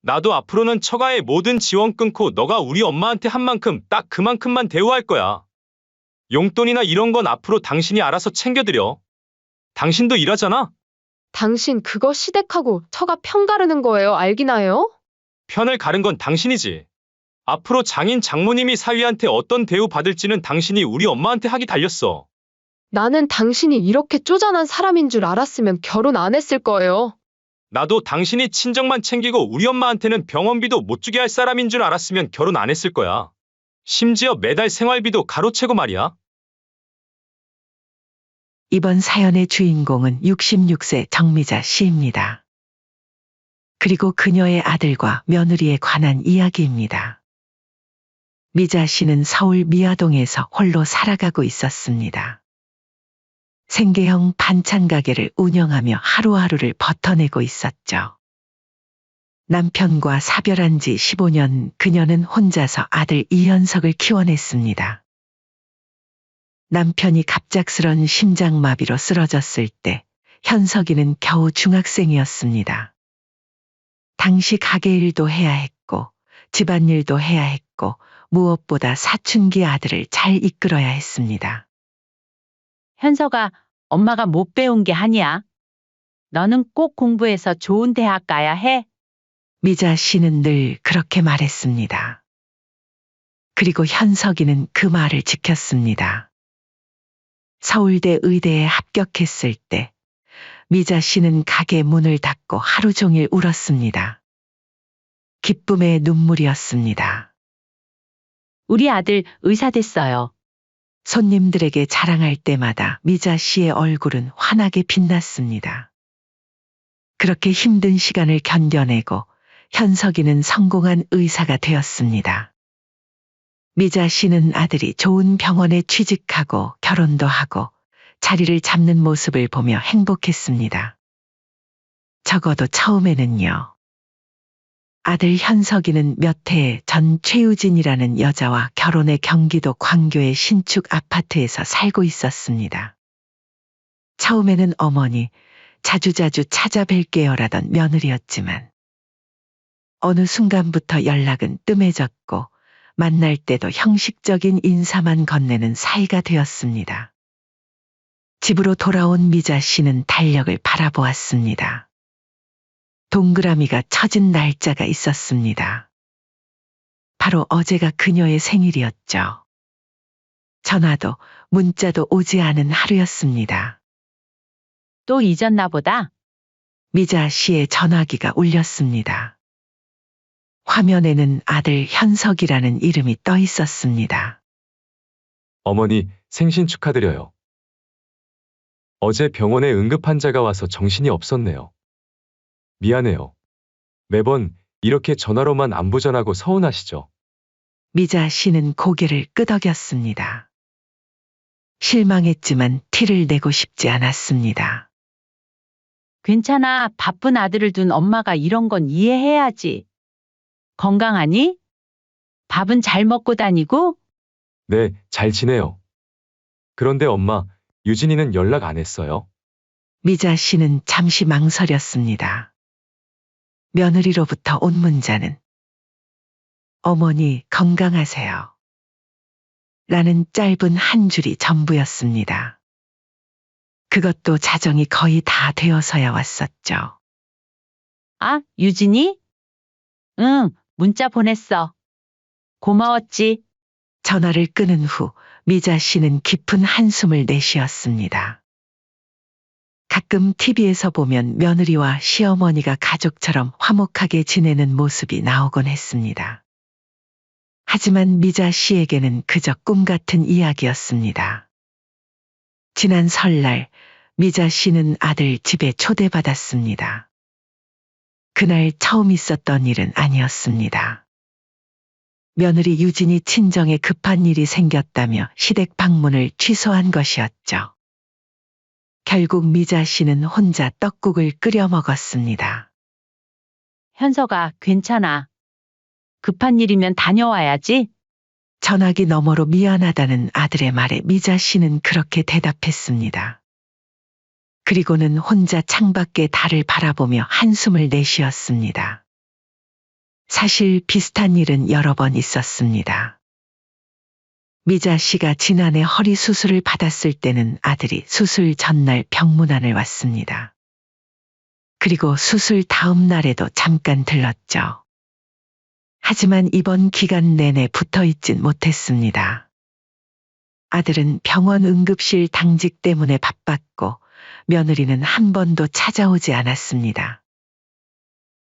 나도 앞으로는 처가의 모든 지원 끊고 너가 우리 엄마한테 한 만큼 딱 그만큼만 대우할 거야. 용돈이나 이런 건 앞으로 당신이 알아서 챙겨드려. 당신도 일하잖아? 당신 그거 시댁하고 처가 편 가르는 거예요. 알기나요? 편을 가른 건 당신이지. 앞으로 장인 장모님이 사위한테 어떤 대우 받을지는 당신이 우리 엄마한테 하기 달렸어. 나는 당신이 이렇게 쪼잔한 사람인 줄 알았으면 결혼 안 했을 거예요. 나도 당신이 친정만 챙기고 우리 엄마한테는 병원비도 못 주게 할 사람인 줄 알았으면 결혼 안 했을 거야. 심지어 매달 생활비도 가로채고 말이야. 이번 사연의 주인공은 66세 정미자 씨입니다. 그리고 그녀의 아들과 며느리에 관한 이야기입니다. 미자 씨는 서울 미아동에서 홀로 살아가고 있었습니다. 생계형 반찬 가게를 운영하며 하루하루를 버텨내고 있었죠. 남편과 사별한 지 15년 그녀는 혼자서 아들 이현석을 키워냈습니다. 남편이 갑작스런 심장마비로 쓰러졌을 때 현석이는 겨우 중학생이었습니다. 당시 가게 일도 해야 했고 집안일도 해야 했고 무엇보다 사춘기 아들을 잘 이끌어야 했습니다. 현석아, 엄마가 못 배운 게 아니야. 너는 꼭 공부해서 좋은 대학 가야 해. 미자 씨는 늘 그렇게 말했습니다. 그리고 현석이는 그 말을 지켰습니다. 서울대 의대에 합격했을 때 미자 씨는 가게 문을 닫고 하루 종일 울었습니다. 기쁨의 눈물이었습니다. 우리 아들 의사 됐어요. 손님들에게 자랑할 때마다 미자 씨의 얼굴은 환하게 빛났습니다. 그렇게 힘든 시간을 견뎌내고 현석이는 성공한 의사가 되었습니다. 미자 씨는 아들이 좋은 병원에 취직하고 결혼도 하고 자리를 잡는 모습을 보며 행복했습니다. 적어도 처음에는요. 아들 현석이는 몇 해 전 최유진이라는 여자와 결혼해 경기도 광교의 신축 아파트에서 살고 있었습니다. 처음에는 어머니 자주자주 찾아뵐게요라던 며느리였지만 어느 순간부터 연락은 뜸해졌고 만날 때도 형식적인 인사만 건네는 사이가 되었습니다. 집으로 돌아온 미자 씨는 달력을 바라보았습니다. 동그라미가 쳐진 날짜가 있었습니다. 바로 어제가 그녀의 생일이었죠. 전화도 문자도 오지 않은 하루였습니다. 또 잊었나 보다. 미자 씨의 전화기가 울렸습니다. 화면에는 아들 현석이라는 이름이 떠 있었습니다. 어머니, 생신 축하드려요. 어제 병원에 응급 환자가 와서 정신이 없었네요. 미안해요. 매번 이렇게 전화로만 안부 전하고 서운하시죠? 미자 씨는 고개를 끄덕였습니다. 실망했지만 티를 내고 싶지 않았습니다. 괜찮아. 바쁜 아들을 둔 엄마가 이런 건 이해해야지. 건강하니? 밥은 잘 먹고 다니고? 네, 잘 지내요. 그런데 엄마, 유진이는 연락 안 했어요? 미자 씨는 잠시 망설였습니다. 며느리로부터 온 문자는 어머니 건강하세요. 라는 짧은 한 줄이 전부였습니다. 그것도 자정이 거의 다 되어서야 왔었죠. 아, 유진이? 응, 문자 보냈어. 고마웠지. 전화를 끊은 후 미자 씨는 깊은 한숨을 내쉬었습니다. 가끔 TV에서 보면 며느리와 시어머니가 가족처럼 화목하게 지내는 모습이 나오곤 했습니다. 하지만 미자 씨에게는 그저 꿈 같은 이야기였습니다. 지난 설날 미자 씨는 아들 집에 초대받았습니다. 그날 처음 있었던 일은 아니었습니다. 며느리 유진이 친정에 급한 일이 생겼다며 시댁 방문을 취소한 것이었죠. 결국 미자 씨는 혼자 떡국을 끓여 먹었습니다. 현석아, 괜찮아. 급한 일이면 다녀와야지. 전화기 너머로 미안하다는 아들의 말에 미자 씨는 그렇게 대답했습니다. 그리고는 혼자 창밖의 달을 바라보며 한숨을 내쉬었습니다. 사실 비슷한 일은 여러 번 있었습니다. 미자 씨가 지난해 허리 수술을 받았을 때는 아들이 수술 전날 병문안을 왔습니다. 그리고 수술 다음 날에도 잠깐 들렀죠. 하지만 이번 기간 내내 붙어 있진 못했습니다. 아들은 병원 응급실 당직 때문에 바빴고 며느리는 한 번도 찾아오지 않았습니다.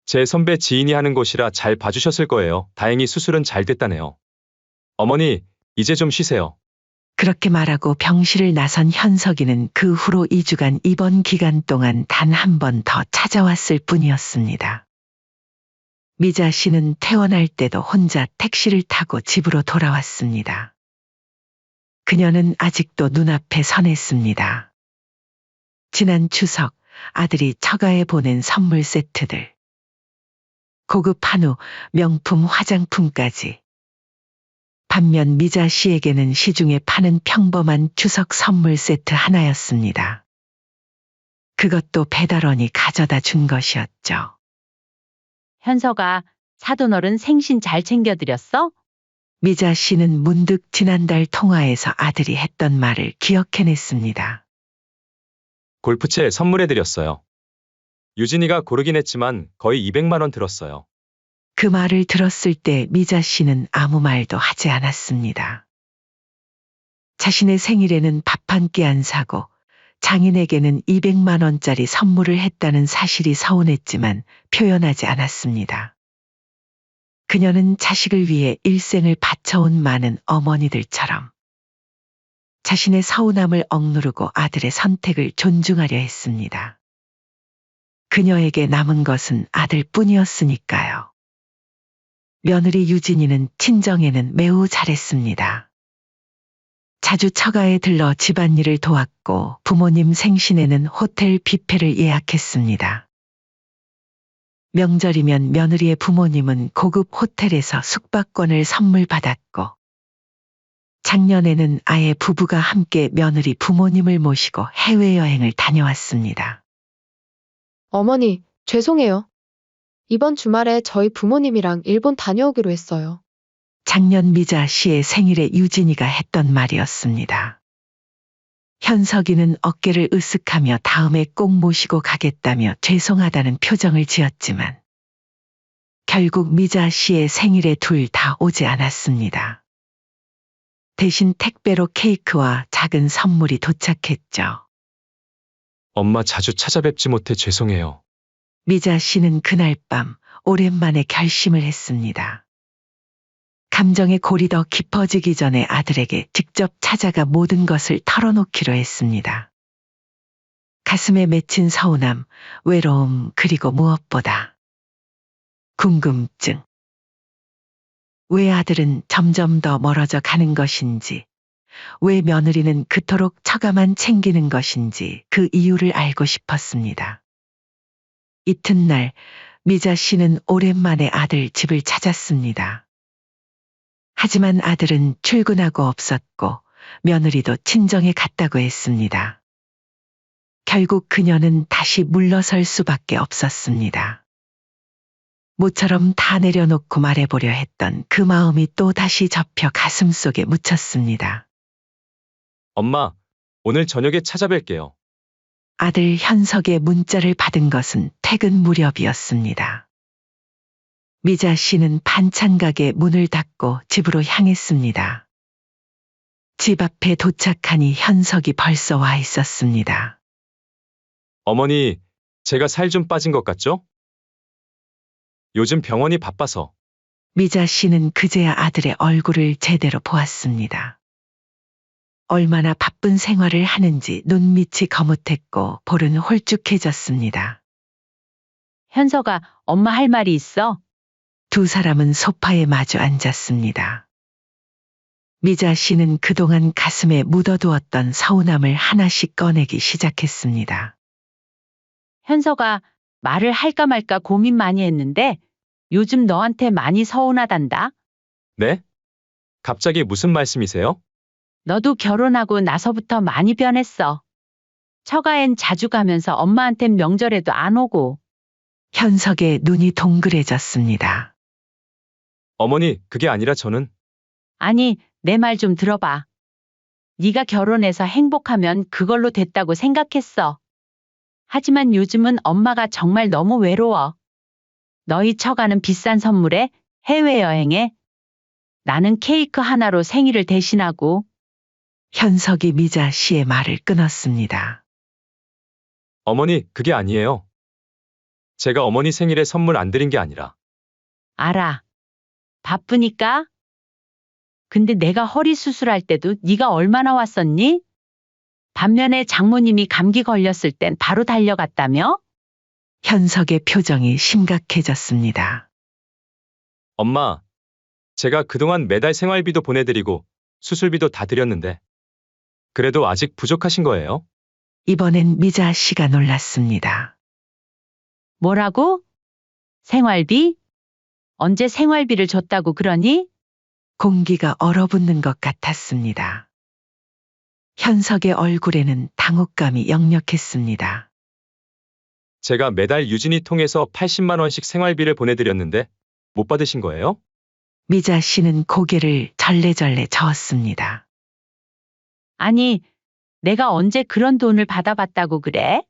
제 선배 지인이 하는 곳이라 잘 봐주셨을 거예요. 다행히 수술은 잘 됐다네요. 어머니, 이제 좀 쉬세요. 그렇게 말하고 병실을 나선 현석이는 그 후로 2주간 입원 기간 동안 단 한 번 더 찾아왔을 뿐이었습니다. 미자 씨는 퇴원할 때도 혼자 택시를 타고 집으로 돌아왔습니다. 그녀는 아직도 눈앞에 선했습니다. 지난 추석 아들이 처가에 보낸 선물 세트들. 고급 한우, 명품 화장품까지. 반면 미자 씨에게는 시중에 파는 평범한 추석 선물 세트 하나였습니다. 그것도 배달원이 가져다 준 것이었죠. 현서가 사돈어른 생신 잘 챙겨드렸어? 미자 씨는 문득 지난달 통화에서 아들이 했던 말을 기억해냈습니다. 골프채 선물해드렸어요. 유진이가 고르긴 했지만 거의 200만 원 들었어요. 그 말을 들었을 때 미자 씨는 아무 말도 하지 않았습니다. 자신의 생일에는 밥 한 끼 안 사고 장인에게는 200만 원짜리 선물을 했다는 사실이 서운했지만 표현하지 않았습니다. 그녀는 자식을 위해 일생을 바쳐온 많은 어머니들처럼 자신의 서운함을 억누르고 아들의 선택을 존중하려 했습니다. 그녀에게 남은 것은 아들뿐이었으니까요. 며느리 유진이는 친정에는 매우 잘했습니다. 자주 처가에 들러 집안일을 도왔고 부모님 생신에는 호텔 뷔페를 예약했습니다. 명절이면 며느리의 부모님은 고급 호텔에서 숙박권을 선물 받았고 작년에는 아예 부부가 함께 며느리 부모님을 모시고 해외여행을 다녀왔습니다. 어머니, 죄송해요. 이번 주말에 저희 부모님이랑 일본 다녀오기로 했어요. 작년 미자 씨의 생일에 유진이가 했던 말이었습니다. 현석이는 어깨를 으쓱하며 다음에 꼭 모시고 가겠다며 죄송하다는 표정을 지었지만 결국 미자 씨의 생일에 둘 다 오지 않았습니다. 대신 택배로 케이크와 작은 선물이 도착했죠. 엄마 자주 찾아뵙지 못해 죄송해요. 미자 씨는 그날 밤 오랜만에 결심을 했습니다. 감정의 골이 더 깊어지기 전에 아들에게 직접 찾아가 모든 것을 털어놓기로 했습니다. 가슴에 맺힌 서운함, 외로움, 그리고 무엇보다 궁금증. 왜 아들은 점점 더 멀어져 가는 것인지, 왜 며느리는 그토록 처가만 챙기는 것인지 그 이유를 알고 싶었습니다. 이튿날 미자 씨는 오랜만에 아들 집을 찾았습니다. 하지만 아들은 출근하고 없었고 며느리도 친정에 갔다고 했습니다. 결국 그녀는 다시 물러설 수밖에 없었습니다. 모처럼 다 내려놓고 말해보려 했던 그 마음이 또 다시 접혀 가슴속에 묻혔습니다. 엄마, 오늘 저녁에 찾아뵐게요. 아들 현석의 문자를 받은 것은 퇴근 무렵이었습니다. 미자 씨는 반찬 가게 문을 닫고 집으로 향했습니다. 집 앞에 도착하니 현석이 벌써 와 있었습니다. 어머니, 제가 살 좀 빠진 것 같죠? 요즘 병원이 바빠서. 미자 씨는 그제야 아들의 얼굴을 제대로 보았습니다. 얼마나 바쁜 생활을 하는지 눈밑이 거뭇했고 볼은 홀쭉해졌습니다. 현서가 엄마 할 말이 있어? 두 사람은 소파에 마주 앉았습니다. 미자 씨는 그동안 가슴에 묻어두었던 서운함을 하나씩 꺼내기 시작했습니다. 현서가 말을 할까 말까 고민 많이 했는데 요즘 너한테 많이 서운하단다. 네? 갑자기 무슨 말씀이세요? 너도 결혼하고 나서부터 많이 변했어. 처가엔 자주 가면서 엄마한텐 명절에도 안 오고. 현석의 눈이 동그래졌습니다. 어머니, 그게 아니라 저는 아니, 내 말 좀 들어봐. 네가 결혼해서 행복하면 그걸로 됐다고 생각했어. 하지만 요즘은 엄마가 정말 너무 외로워. 너희 처가는 비싼 선물에 해외여행에 나는 케이크 하나로 생일을 대신하고 현석이 미자 씨의 말을 끊었습니다. 어머니, 그게 아니에요. 제가 어머니 생일에 선물 안 드린 게 아니라 알아. 바쁘니까? 근데 내가 허리 수술할 때도 네가 얼마나 왔었니? 반면에 장모님이 감기 걸렸을 땐 바로 달려갔다며? 현석의 표정이 심각해졌습니다. 엄마, 제가 그동안 매달 생활비도 보내드리고 수술비도 다 드렸는데 그래도 아직 부족하신 거예요? 이번엔 미자 씨가 놀랐습니다. 뭐라고? 생활비? 언제 생활비를 줬다고 그러니? 공기가 얼어붙는 것 같았습니다. 현석의 얼굴에는 당혹감이 역력했습니다. 제가 매달 유진이 통해서 80만 원씩 생활비를 보내드렸는데 못 받으신 거예요? 미자 씨는 고개를 절레절레 저었습니다. 아니, 내가 언제 그런 돈을 받아봤다고 그래?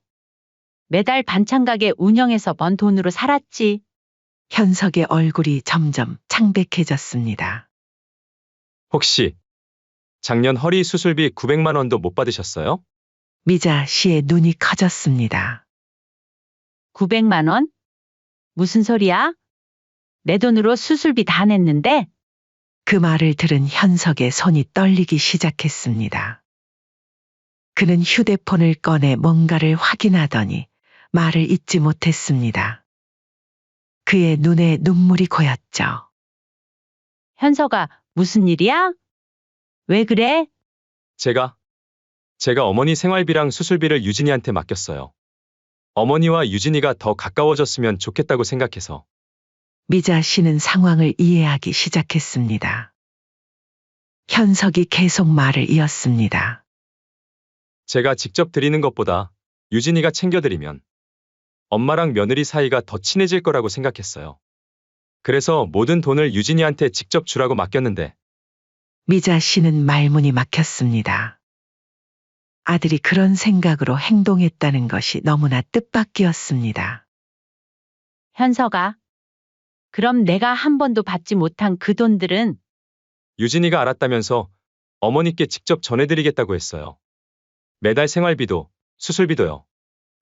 매달 반찬 가게 운영해서 번 돈으로 살았지. 현석의 얼굴이 점점 창백해졌습니다. 혹시 작년 허리 수술비 900만 원도 못 받으셨어요? 미자 씨의 눈이 커졌습니다. 900만 원? 무슨 소리야? 내 돈으로 수술비 다 냈는데? 그 말을 들은 현석의 손이 떨리기 시작했습니다. 그는 휴대폰을 꺼내 뭔가를 확인하더니 말을 잇지 못했습니다. 그의 눈에 눈물이 고였죠. 현서가 무슨 일이야? 왜 그래? 제가 어머니 생활비랑 수술비를 유진이한테 맡겼어요. 어머니와 유진이가 더 가까워졌으면 좋겠다고 생각해서. 미자 씨는 상황을 이해하기 시작했습니다. 현석이 계속 말을 이었습니다. 제가 직접 드리는 것보다 유진이가 챙겨드리면 엄마랑 며느리 사이가 더 친해질 거라고 생각했어요. 그래서 모든 돈을 유진이한테 직접 주라고 맡겼는데 미자 씨는 말문이 막혔습니다. 아들이 그런 생각으로 행동했다는 것이 너무나 뜻밖이었습니다. 현서가. 그럼 내가 한 번도 받지 못한 그 돈들은 유진이가 알았다면서 어머니께 직접 전해드리겠다고 했어요. 매달 생활비도 수술비도요.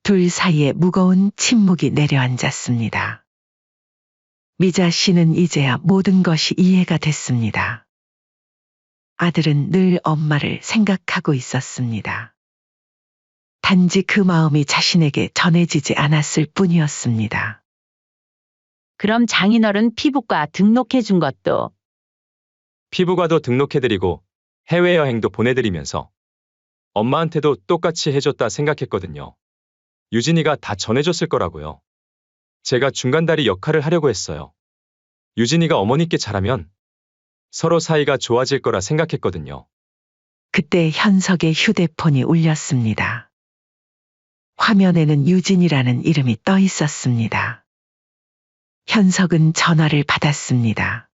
둘 사이에 무거운 침묵이 내려앉았습니다. 미자 씨는 이제야 모든 것이 이해가 됐습니다. 아들은 늘 엄마를 생각하고 있었습니다. 단지 그 마음이 자신에게 전해지지 않았을 뿐이었습니다. 그럼 장인어른 피부과 등록해 준 것도 피부과도 등록해드리고 해외여행도 보내드리면서 엄마한테도 똑같이 해줬다 생각했거든요. 유진이가 다 전해줬을 거라고요. 제가 중간다리 역할을 하려고 했어요. 유진이가 어머니께 잘하면 서로 사이가 좋아질 거라 생각했거든요. 그때 현석의 휴대폰이 울렸습니다. 화면에는 유진이라는 이름이 떠 있었습니다. 현석은 전화를 받았습니다.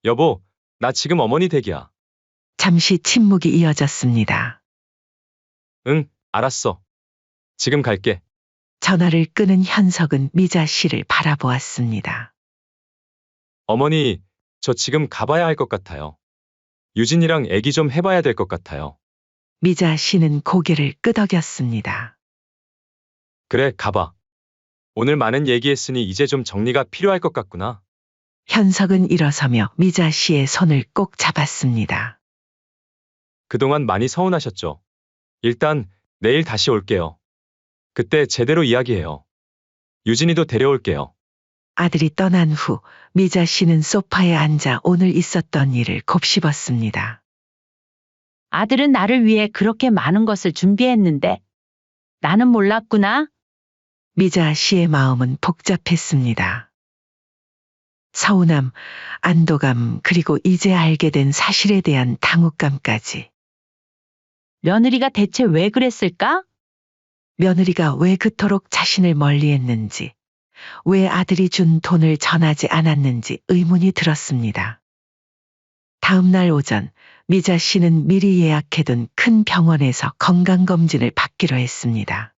여보, 나 지금 어머니 댁이야. 잠시 침묵이 이어졌습니다. 응, 알았어. 지금 갈게. 전화를 끊은 현석은 미자 씨를 바라보았습니다. 어머니, 저 지금 가봐야 할 것 같아요. 유진이랑 얘기 좀 해봐야 될 것 같아요. 미자 씨는 고개를 끄덕였습니다. 그래, 가봐. 오늘 많은 얘기했으니 이제 좀 정리가 필요할 것 같구나. 현석은 일어서며 미자 씨의 손을 꼭 잡았습니다. 그동안 많이 서운하셨죠? 일단 내일 다시 올게요. 그때 제대로 이야기해요. 유진이도 데려올게요. 아들이 떠난 후 미자 씨는 소파에 앉아 오늘 있었던 일을 곱씹었습니다. 아들은 나를 위해 그렇게 많은 것을 준비했는데 나는 몰랐구나. 미자 씨의 마음은 복잡했습니다. 서운함, 안도감, 그리고 이제 알게 된 사실에 대한 당혹감까지. 며느리가 대체 왜 그랬을까? 며느리가 왜 그토록 자신을 멀리했는지, 왜 아들이 준 돈을 전하지 않았는지 의문이 들었습니다. 다음 날 오전 미자 씨는 미리 예약해둔 큰 병원에서 건강검진을 받기로 했습니다.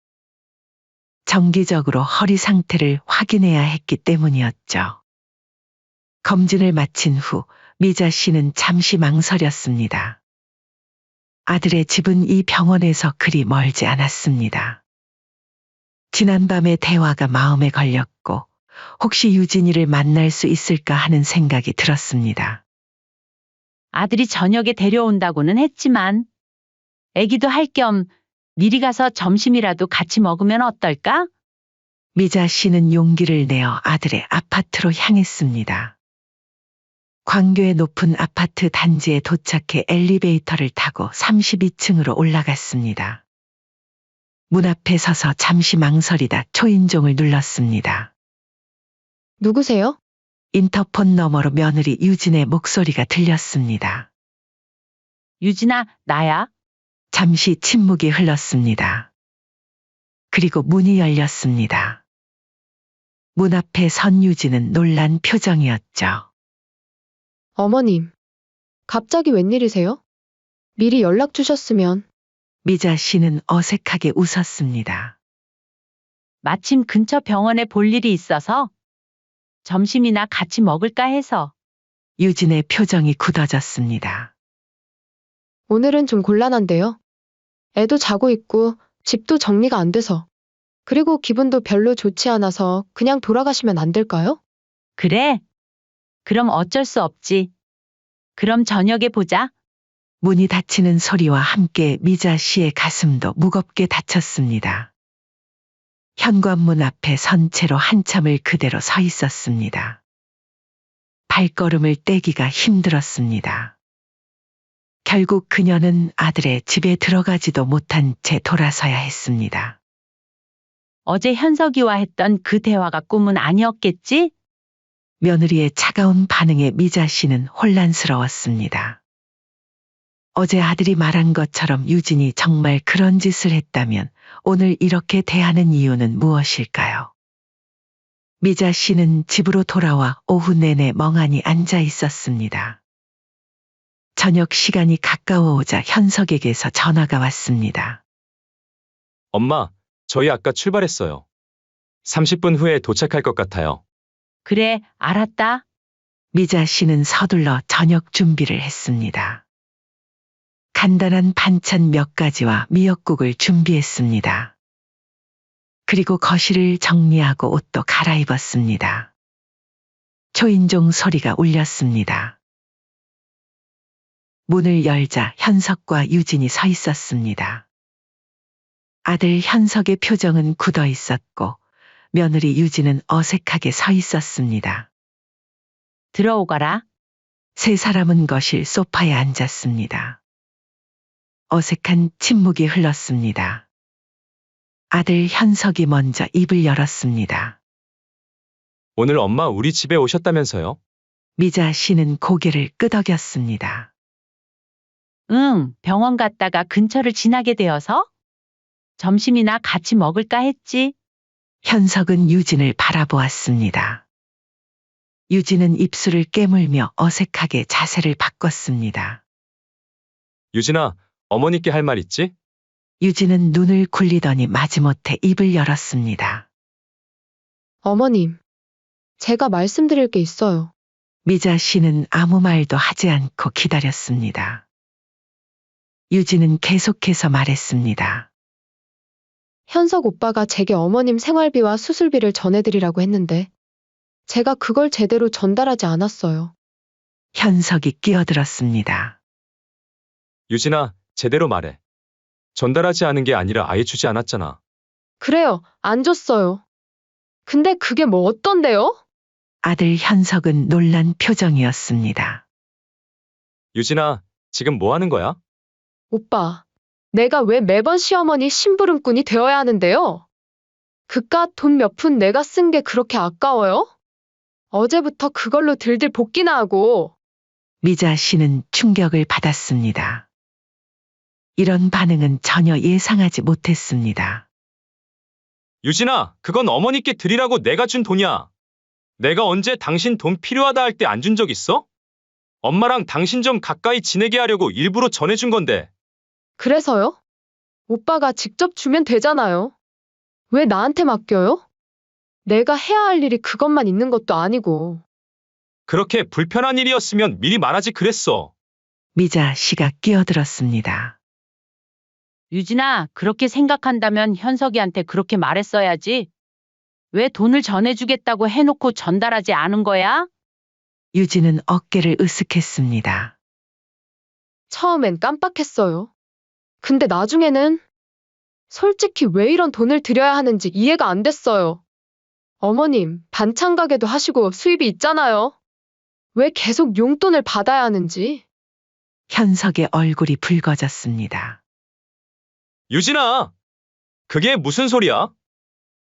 정기적으로 허리 상태를 확인해야 했기 때문이었죠. 검진을 마친 후 미자 씨는 잠시 망설였습니다. 아들의 집은 이 병원에서 그리 멀지 않았습니다. 지난밤의 대화가 마음에 걸렸고 혹시 유진이를 만날 수 있을까 하는 생각이 들었습니다. 아들이 저녁에 데려온다고는 했지만 애기도 할 겸 미리 가서 점심이라도 같이 먹으면 어떨까? 미자 씨는 용기를 내어 아들의 아파트로 향했습니다. 광교의 높은 아파트 단지에 도착해 엘리베이터를 타고 32층으로 올라갔습니다. 문 앞에 서서 잠시 망설이다 초인종을 눌렀습니다. 누구세요? 인터폰 너머로 며느리 유진의 목소리가 들렸습니다. 유진아, 나야. 잠시 침묵이 흘렀습니다. 그리고 문이 열렸습니다. 문 앞에 선 유진은 놀란 표정이었죠. 어머님. 갑자기 웬일이세요? 미리 연락 주셨으면. 미자 씨는 어색하게 웃었습니다. 마침 근처 병원에 볼 일이 있어서 점심이나 같이 먹을까 해서. 유진의 표정이 굳어졌습니다. 오늘은 좀 곤란한데요. 애도 자고 있고 집도 정리가 안 돼서. 그리고 기분도 별로 좋지 않아서 그냥 돌아가시면 안 될까요? 그래? 그럼 어쩔 수 없지. 그럼 저녁에 보자. 문이 닫히는 소리와 함께 미자 씨의 가슴도 무겁게 닫혔습니다. 현관문 앞에 선 채로 한참을 그대로 서 있었습니다. 발걸음을 떼기가 힘들었습니다. 결국 그녀는 아들의 집에 들어가지도 못한 채 돌아서야 했습니다. 어제 현석이와 했던 그 대화가 꿈은 아니었겠지? 며느리의 차가운 반응에 미자 씨는 혼란스러웠습니다. 어제 아들이 말한 것처럼 유진이 정말 그런 짓을 했다면 오늘 이렇게 대하는 이유는 무엇일까요? 미자 씨는 집으로 돌아와 오후 내내 멍하니 앉아 있었습니다. 저녁 시간이 가까워오자 현석에게서 전화가 왔습니다. 엄마, 저희 아까 출발했어요. 30분 후에 도착할 것 같아요. 그래, 알았다. 미자 씨는 서둘러 저녁 준비를 했습니다. 간단한 반찬 몇 가지와 미역국을 준비했습니다. 그리고 거실을 정리하고 옷도 갈아입었습니다. 초인종 소리가 울렸습니다. 문을 열자 현석과 유진이 서 있었습니다. 아들 현석의 표정은 굳어 있었고 며느리 유진은 어색하게 서 있었습니다. 들어오거라. 세 사람은 거실 소파에 앉았습니다. 어색한 침묵이 흘렀습니다. 아들 현석이 먼저 입을 열었습니다. 오늘 엄마 우리 집에 오셨다면서요? 미자 씨는 고개를 끄덕였습니다. 응, 병원 갔다가 근처를 지나게 되어서 점심이나 같이 먹을까 했지. 현석은 유진을 바라보았습니다. 유진은 입술을 깨물며 어색하게 자세를 바꿨습니다. 유진아, 어머니께 할 말 있지? 유진은 눈을 굴리더니 마지못해 입을 열었습니다. 어머님. 제가 말씀드릴 게 있어요. 미자 씨는 아무 말도 하지 않고 기다렸습니다. 유진은 계속해서 말했습니다. 현석 오빠가 제게 어머님 생활비와 수술비를 전해드리라고 했는데 제가 그걸 제대로 전달하지 않았어요. 현석이 끼어들었습니다. 유진아, 제대로 말해. 전달하지 않은 게 아니라 아예 주지 않았잖아. 그래요. 안 줬어요. 근데 그게 뭐 어떤데요? 아들 현석은 놀란 표정이었습니다. 유진아, 지금 뭐 하는 거야? 오빠, 내가 왜 매번 시어머니 심부름꾼이 되어야 하는데요? 그깟 돈 몇 푼 내가 쓴 게 그렇게 아까워요? 어제부터 그걸로 들들 볶기나 하고. 미자 씨는 충격을 받았습니다. 이런 반응은 전혀 예상하지 못했습니다. 유진아, 그건 어머니께 드리라고 내가 준 돈이야. 내가 언제 당신 돈 필요하다 할 때 안 준 적 있어? 엄마랑 당신 좀 가까이 지내게 하려고 일부러 전해준 건데. 그래서요? 오빠가 직접 주면 되잖아요. 왜 나한테 맡겨요? 내가 해야 할 일이 그것만 있는 것도 아니고. 그렇게 불편한 일이었으면 미리 말하지 그랬어. 미자 씨가 끼어들었습니다. 유진아, 그렇게 생각한다면 현석이한테 그렇게 말했어야지. 왜 돈을 전해주겠다고 해놓고 전달하지 않은 거야? 유진은 어깨를 으쓱했습니다. 처음엔 깜빡했어요. 근데 나중에는 솔직히 왜 이런 돈을 들여야 하는지 이해가 안 됐어요. 어머님, 반찬 가게도 하시고 수입이 있잖아요. 왜 계속 용돈을 받아야 하는지. 현석의 얼굴이 붉어졌습니다. 유진아, 그게 무슨 소리야?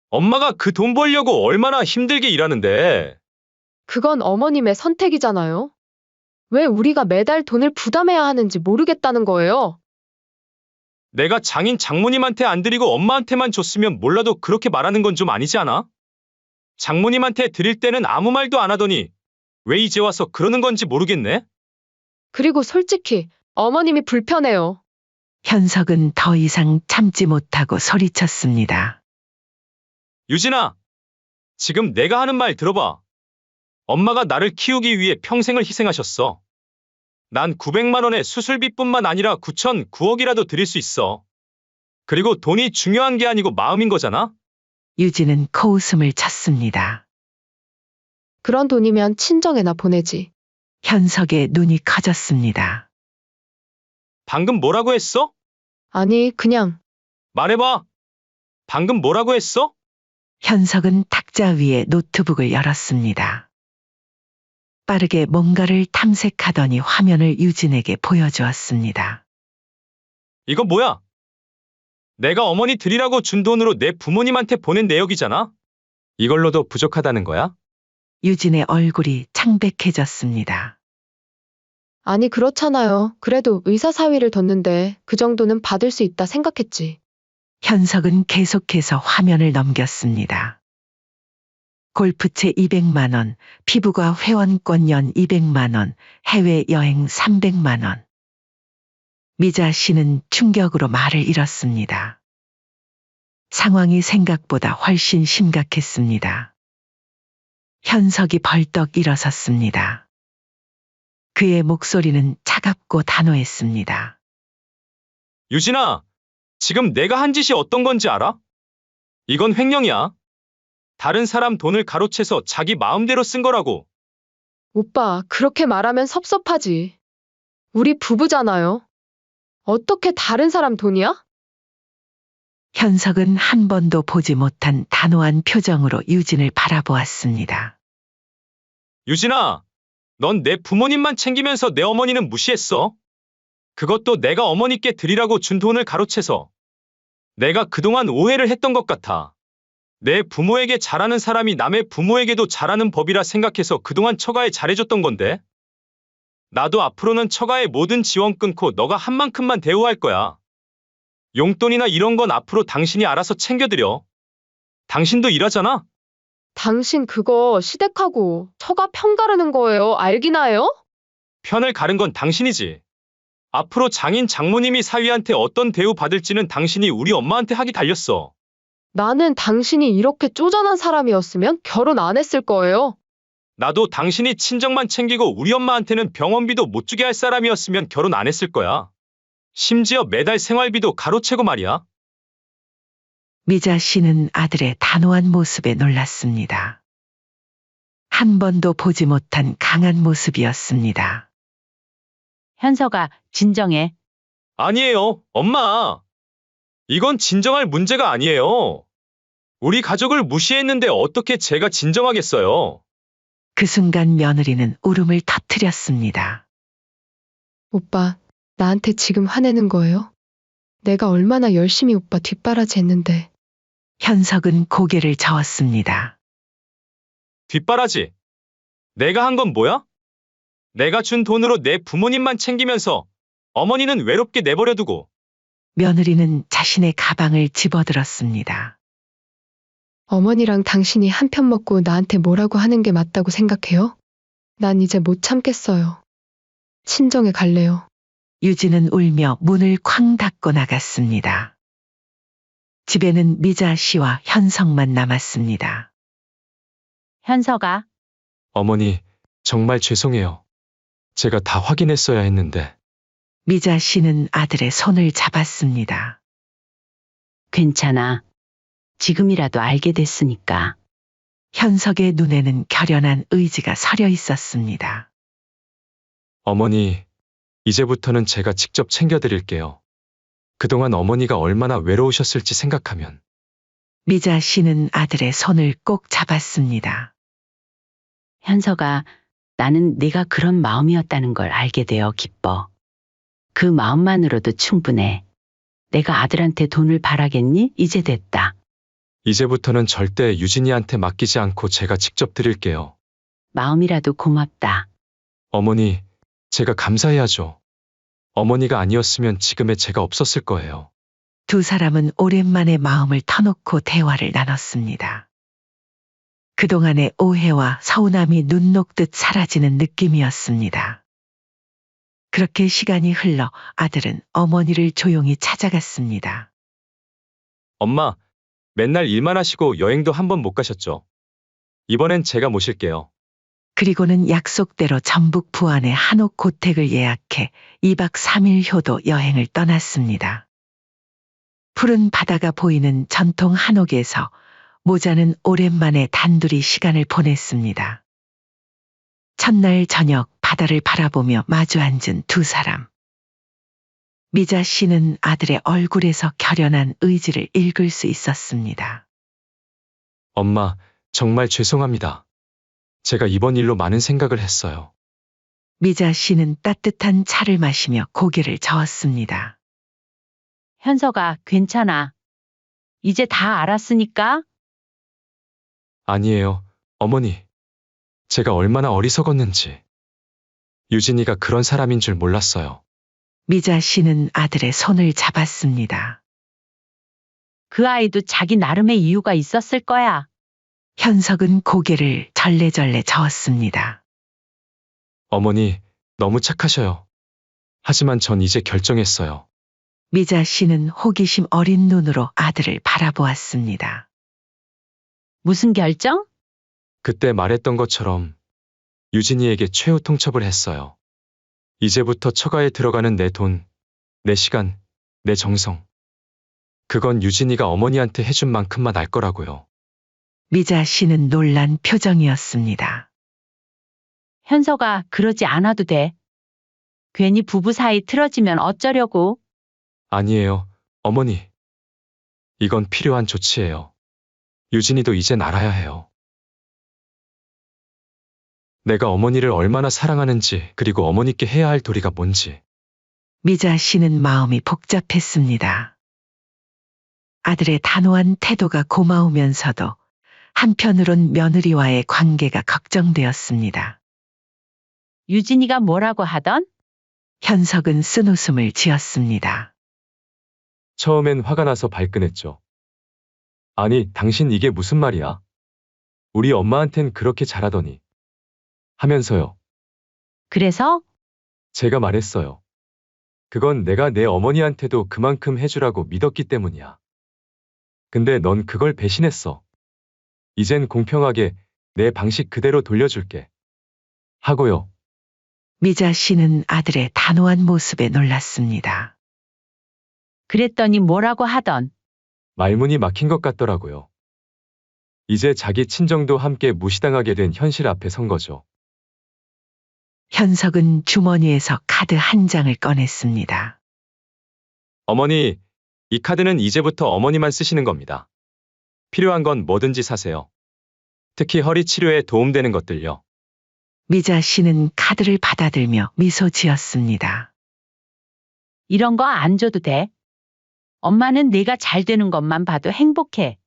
엄마가 그 돈 벌려고 얼마나 힘들게 일하는데. 그건 어머님의 선택이잖아요. 왜 우리가 매달 돈을 부담해야 하는지 모르겠다는 거예요. 내가 장인 장모님한테 안 드리고 엄마한테만 줬으면 몰라도 그렇게 말하는 건 좀 아니지 않아? 장모님한테 드릴 때는 아무 말도 안 하더니 왜 이제 와서 그러는 건지 모르겠네? 그리고 솔직히 어머님이 불편해요. 현석은 더 이상 참지 못하고 소리쳤습니다. 유진아, 지금 내가 하는 말 들어봐. 엄마가 나를 키우기 위해 평생을 희생하셨어. 난 900만 원의 수술비뿐만 아니라 9천, 9억이라도 드릴 수 있어. 그리고 돈이 중요한 게 아니고 마음인 거잖아? 유진은 코웃음을 쳤습니다. 그런 돈이면 친정에나 보내지. 현석의 눈이 커졌습니다. 방금 뭐라고 했어? 아니, 그냥 말해봐. 방금 뭐라고 했어? 현석은 탁자 위에 노트북을 열었습니다. 빠르게 뭔가를 탐색하더니 화면을 유진에게 보여주었습니다. 이거 뭐야? 내가 어머니 드리라고 준 돈으로 내 부모님한테 보낸 내역이잖아? 이걸로도 부족하다는 거야? 유진의 얼굴이 창백해졌습니다. 아니, 그렇잖아요. 그래도 의사 사위를 뒀는데 그 정도는 받을 수 있다 생각했지. 현석은 계속해서 화면을 넘겼습니다. 골프채 200만 원, 피부과 회원권 연 200만 원, 해외여행 300만 원. 미자 씨는 충격으로 말을 잃었습니다. 상황이 생각보다 훨씬 심각했습니다. 현석이 벌떡 일어섰습니다. 그의 목소리는 차갑고 단호했습니다. 유진아, 지금 내가 한 짓이 어떤 건지 알아? 이건 횡령이야. 다른 사람 돈을 가로채서 자기 마음대로 쓴 거라고. 오빠, 그렇게 말하면 섭섭하지. 우리 부부잖아요. 어떻게 다른 사람 돈이야? 현석은 한 번도 보지 못한 단호한 표정으로 유진을 바라보았습니다. 유진아, 넌 내 부모님만 챙기면서 내 어머니는 무시했어. 그것도 내가 어머니께 드리라고 준 돈을 가로채서. 내가 그동안 오해를 했던 것 같아. 내 부모에게 잘하는 사람이 남의 부모에게도 잘하는 법이라 생각해서 그동안 처가에 잘해줬던 건데. 나도 앞으로는 처가의 모든 지원 끊고 너가 한 만큼만 대우할 거야. 용돈이나 이런 건 앞으로 당신이 알아서 챙겨드려. 당신도 일하잖아? 당신 그거 시댁하고 처가 편 가르는 거예요. 알기나 해요? 편을 가른 건 당신이지. 앞으로 장인 장모님이 사위한테 어떤 대우 받을지는 당신이 우리 엄마한테 하기 달렸어. 나는 당신이 이렇게 쪼잔한 사람이었으면 결혼 안 했을 거예요. 나도 당신이 친정만 챙기고 우리 엄마한테는 병원비도 못 주게 할 사람이었으면 결혼 안 했을 거야. 심지어 매달 생활비도 가로채고 말이야. 미자 씨는 아들의 단호한 모습에 놀랐습니다. 한 번도 보지 못한 강한 모습이었습니다. 현석아, 진정해. 아니에요, 엄마. 이건 진정할 문제가 아니에요. 우리 가족을 무시했는데 어떻게 제가 진정하겠어요? 그 순간 며느리는 울음을 터뜨렸습니다. 오빠, 나한테 지금 화내는 거예요? 내가 얼마나 열심히 오빠 뒷바라지 했는데. 현석은 고개를 저었습니다. 뒷바라지. 내가 한 건 뭐야? 내가 준 돈으로 내 부모님만 챙기면서 어머니는 외롭게 내버려두고. 며느리는 자신의 가방을 집어들었습니다. 어머니랑 당신이 한 편 먹고 나한테 뭐라고 하는 게 맞다고 생각해요? 난 이제 못 참겠어요. 친정에 갈래요. 유진은 울며 문을 쾅 닫고 나갔습니다. 집에는 미자 씨와 현석만 남았습니다. 현석아, 어머니, 정말 죄송해요. 제가 다 확인했어야 했는데. 미자 씨는 아들의 손을 잡았습니다. 괜찮아. 지금이라도 알게 됐으니까. 현석의 눈에는 결연한 의지가 서려 있었습니다. 어머니, 이제부터는 제가 직접 챙겨드릴게요. 그동안 어머니가 얼마나 외로우셨을지 생각하면. 미자 씨는 아들의 손을 꼭 잡았습니다. 현석아, 나는 네가 그런 마음이었다는 걸 알게 되어 기뻐. 그 마음만으로도 충분해. 내가 아들한테 돈을 바라겠니? 이제 됐다. 이제부터는 절대 유진이한테 맡기지 않고 제가 직접 드릴게요. 마음이라도 고맙다. 어머니, 제가 감사해야죠. 어머니가 아니었으면 지금의 제가 없었을 거예요. 두 사람은 오랜만에 마음을 터놓고 대화를 나눴습니다. 그동안의 오해와 서운함이 눈 녹듯 사라지는 느낌이었습니다. 그렇게 시간이 흘러 아들은 어머니를 조용히 찾아갔습니다. 엄마, 맨날 일만 하시고 여행도 한 번 못 가셨죠? 이번엔 제가 모실게요. 그리고는 약속대로 전북 부안의 한옥 고택을 예약해 2박 3일 효도 여행을 떠났습니다. 푸른 바다가 보이는 전통 한옥에서 모자는 오랜만에 단둘이 시간을 보냈습니다. 첫날 저녁 바다를 바라보며 마주 앉은 두 사람. 미자 씨는 아들의 얼굴에서 결연한 의지를 읽을 수 있었습니다. 엄마, 정말 죄송합니다. 제가 이번 일로 많은 생각을 했어요. 미자 씨는 따뜻한 차를 마시며 고개를 저었습니다. 현석아, 괜찮아. 이제 다 알았으니까. 아니에요, 어머니. 제가 얼마나 어리석었는지. 유진이가 그런 사람인 줄 몰랐어요. 미자 씨는 아들의 손을 잡았습니다. 그 아이도 자기 나름의 이유가 있었을 거야. 현석은 고개를 절레절레 저었습니다. 어머니, 너무 착하셔요. 하지만 전 이제 결정했어요. 미자 씨는 호기심 어린 눈으로 아들을 바라보았습니다. 무슨 결정? 그때 말했던 것처럼 유진이에게 최후 통첩을 했어요. 이제부터 처가에 들어가는 내 돈, 내 시간, 내 정성. 그건 유진이가 어머니한테 해준 만큼만 알 거라고요. 미자 씨는 놀란 표정이었습니다. 현석아, 그러지 않아도 돼. 괜히 부부 사이 틀어지면 어쩌려고. 아니에요, 어머니. 이건 필요한 조치예요. 유진이도 이젠 알아야 해요. 내가 어머니를 얼마나 사랑하는지, 그리고 어머니께 해야 할 도리가 뭔지. 미자 씨는 마음이 복잡했습니다. 아들의 단호한 태도가 고마우면서도 한편으론 며느리와의 관계가 걱정되었습니다. 유진이가 뭐라고 하던? 현석은 쓴웃음을 지었습니다. 처음엔 화가 나서 발끈했죠. 아니, 당신 이게 무슨 말이야? 우리 엄마한텐 그렇게 잘하더니. 하면서요. 그래서? 제가 말했어요. 그건 내가 내 어머니한테도 그만큼 해주라고 믿었기 때문이야. 근데 넌 그걸 배신했어. 이젠 공평하게 내 방식 그대로 돌려줄게. 하고요. 미자 씨는 아들의 단호한 모습에 놀랐습니다. 그랬더니 뭐라고 하던? 말문이 막힌 것 같더라고요. 이제 자기 친정도 함께 무시당하게 된 현실 앞에 선 거죠. 현석은 주머니에서 카드 한 장을 꺼냈습니다. 어머니, 이 카드는 이제부터 어머니만 쓰시는 겁니다. 필요한 건 뭐든지 사세요. 특히 허리 치료에 도움되는 것들요. 미자 씨는 카드를 받아들며 미소 지었습니다. 이런 거 안 줘도 돼. 엄마는 내가 잘 되는 것만 봐도 행복해.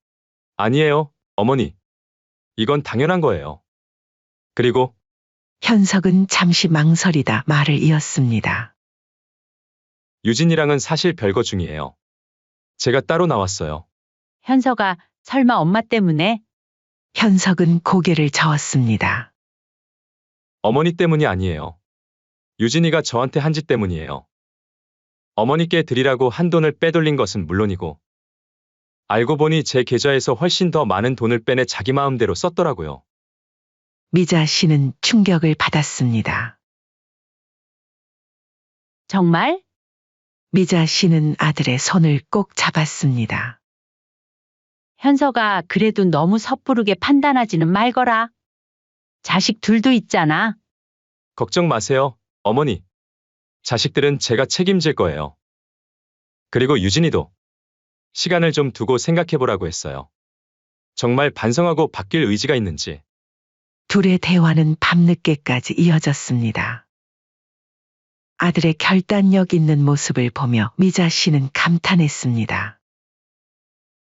아니에요, 어머니. 이건 당연한 거예요. 그리고 현석은 잠시 망설이다 말을 이었습니다. 유진이랑은 사실 별거 중이에요. 제가 따로 나왔어요. 현석아, 설마 엄마 때문에? 현석은 고개를 저었습니다. 어머니 때문이 아니에요. 유진이가 저한테 한 짓 때문이에요. 어머니께 드리라고 한 돈을 빼돌린 것은 물론이고, 알고 보니 제 계좌에서 훨씬 더 많은 돈을 빼내 자기 마음대로 썼더라고요. 미자 씨는 충격을 받았습니다. 정말? 미자 씨는 아들의 손을 꼭 잡았습니다. 현서가 그래도 너무 섣부르게 판단하지는 말거라. 자식 둘도 있잖아. 걱정 마세요, 어머니. 자식들은 제가 책임질 거예요. 그리고 유진이도 시간을 좀 두고 생각해보라고 했어요. 정말 반성하고 바뀔 의지가 있는지. 둘의 대화는 밤늦게까지 이어졌습니다. 아들의 결단력 있는 모습을 보며 미자 씨는 감탄했습니다.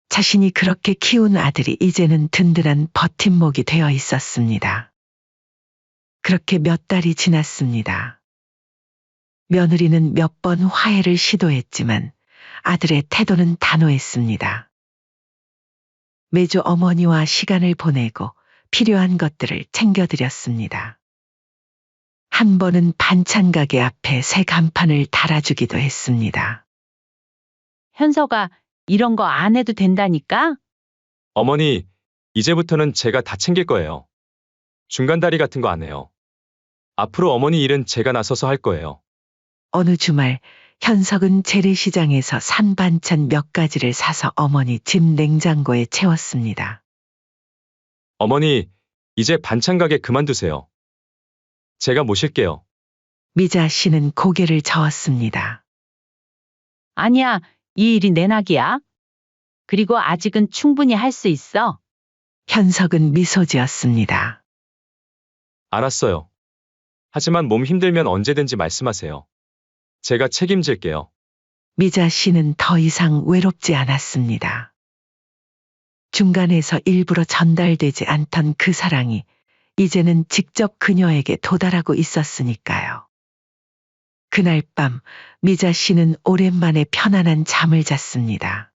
자신이 그렇게 키운 아들이 이제는 든든한 버팀목이 되어 있었습니다. 그렇게 몇 달이 지났습니다. 며느리는 몇 번 화해를 시도했지만 아들의 태도는 단호했습니다. 매주 어머니와 시간을 보내고 필요한 것들을 챙겨드렸습니다. 한 번은 반찬 가게 앞에 새 간판을 달아주기도 했습니다. 현서가 이런 거 안 해도 된다니까? 어머니, 이제부터는 제가 다 챙길 거예요. 중간다리 같은 거 안 해요. 앞으로 어머니 일은 제가 나서서 할 거예요. 어느 주말 현석은 재래시장에서 산 반찬 몇 가지를 사서 어머니 집 냉장고에 채웠습니다. 어머니, 이제 반찬 가게 그만두세요. 제가 모실게요. 미자 씨는 고개를 저었습니다. 아니야, 이 일이 내 낙이야. 그리고 아직은 충분히 할 수 있어. 현석은 미소 지었습니다. 알았어요. 하지만 몸 힘들면 언제든지 말씀하세요. 제가 책임질게요. 미자 씨는 더 이상 외롭지 않았습니다. 중간에서 일부러 전달되지 않던 그 사랑이 이제는 직접 그녀에게 도달하고 있었으니까요. 그날 밤 미자 씨는 오랜만에 편안한 잠을 잤습니다.